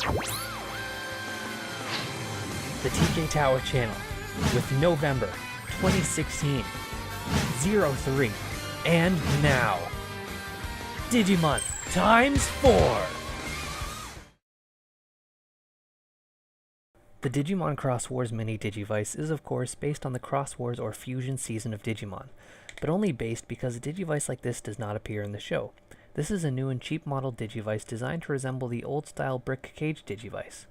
The TK Tower channel with November 2016 03 and now Digimon times 4. The Digimon Cross Wars Mini Digivice is of course based on the Cross Wars or Fusion season of Digimon, but only based because a Digivice like this does not appear in the show. This is a new and cheap model Digivice designed to resemble the old style brick cage Digivice.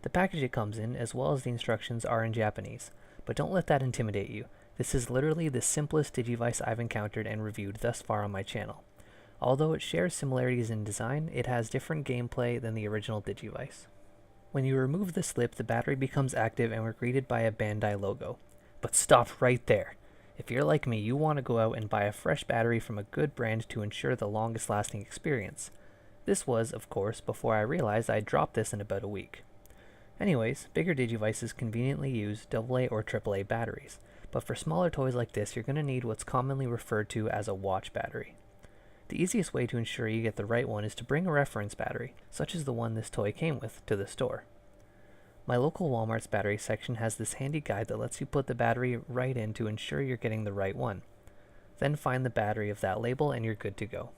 The package it comes in, as well as the instructions, are in Japanese, but don't let that intimidate you. This is literally the simplest Digivice I've encountered and reviewed thus far on my channel. Although it shares similarities in design, it has different gameplay than the original Digivice. When you remove the slip, the battery becomes active and we're greeted by a Bandai logo. But stop right there! If you're like me, you want to go out and buy a fresh battery from a good brand to ensure the longest lasting experience. This was, of course, before I realized I'd dropped this in about a week. Anyways, bigger Digivices conveniently use AA or AAA batteries, but for smaller toys like this you're going to need what's commonly referred to as a watch battery. The easiest way to ensure you get the right one is to bring a reference battery, such as the one this toy came with, to the store. My local Walmart's battery section has this handy guide that lets you put the battery right in to ensure you're getting the right one. Then find the battery of that label and you're good to go.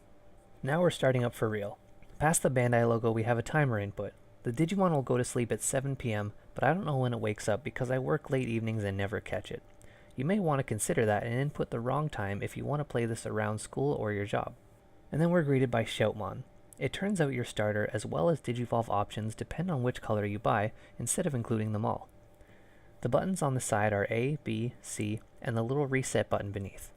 Now we're starting up for real. Past the Bandai logo we have a timer input. The Digimon will go to sleep at 7 p.m., but I don't know when it wakes up because I work late evenings and never catch it. You may want to consider that and input the wrong time if you want to play this around school or your job. And then we're greeted by Shoutmon. It turns out your starter as well as Digivolve options depend on which color you buy instead of including them all. The buttons on the side are A, B, C, and the little reset button beneath.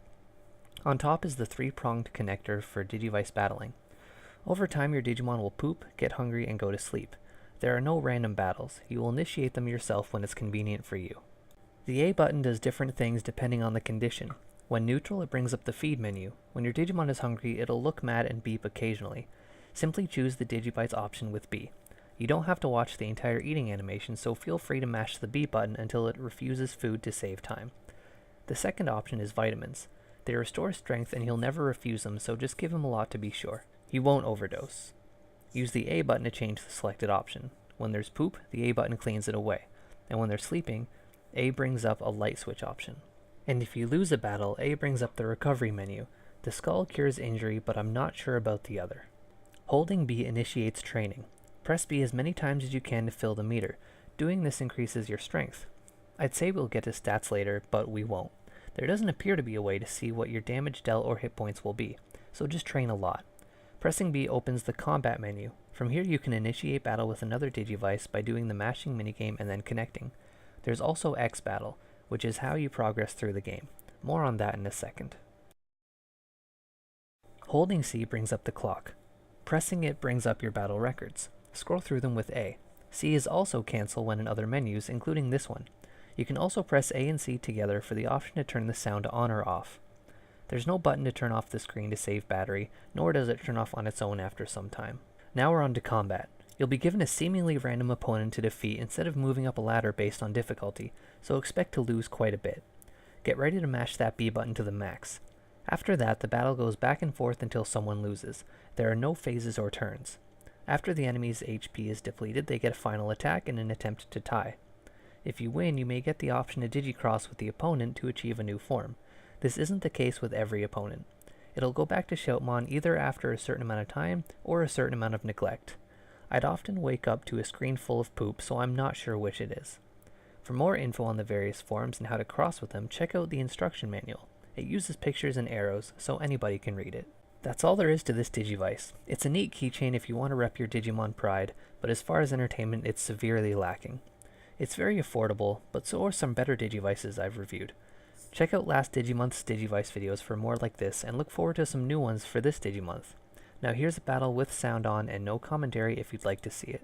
On top is the 3-pronged connector for Digivice battling. Over time your Digimon will poop, get hungry, and go to sleep. There are no random battles. You will initiate them yourself when it's convenient for you. The A button does different things depending on the condition. When neutral, it brings up the feed menu. When your Digimon is hungry, it'll look mad and beep occasionally. Simply choose the Digivice option with B. You don't have to watch the entire eating animation, so feel free to mash the B button until it refuses food to save time. The second option is vitamins. They restore strength and he'll never refuse them, so just give him a lot to be sure. He won't overdose. Use the A button to change the selected option. When there's poop, the A button cleans it away. And when they're sleeping, A brings up a light switch option. And if you lose a battle, A brings up the recovery menu. The skull cures injury, but I'm not sure about the other. Holding B initiates training. Press B as many times as you can to fill the meter. Doing this increases your strength. I'd say we'll get to stats later, but we won't. There doesn't appear to be a way to see what your damage dealt or hit points will be, so just train a lot. Pressing B opens the combat menu. From here you can initiate battle with another Digivice by doing the mashing minigame and then connecting. There's also X battle, which is how you progress through the game. More on that in a second. Holding C brings up the clock. Pressing it brings up your battle records. Scroll through them with A. C is also cancel when in other menus, including this one. You can also press A and C together for the option to turn the sound on or off. There's no button to turn off the screen to save battery, nor does it turn off on its own after some time. Now we're on to combat. You'll be given a seemingly random opponent to defeat instead of moving up a ladder based on difficulty, so expect to lose quite a bit. Get ready to mash that B button to the max. After that, the battle goes back and forth until someone loses. There are no phases or turns. After the enemy's HP is depleted, they get a final attack in an attempt to tie. If you win, you may get the option to Digicross with the opponent to achieve a new form. This isn't the case with every opponent. It'll go back to Shoutmon either after a certain amount of time or a certain amount of neglect. I'd often wake up to a screen full of poop, so I'm not sure which it is. For more info on the various forms and how to cross with them, check out the instruction manual. It uses pictures and arrows, so anybody can read it. That's all there is to this Digivice. It's a neat keychain if you want to rep your Digimon pride, but as far as entertainment, it's severely lacking. It's very affordable, but so are some better Digivices I've reviewed. Check out last Digimonth's Digivice videos for more like this, and look forward to some new ones for this Digimonth. Now here's a battle with sound on and no commentary if you'd like to see it.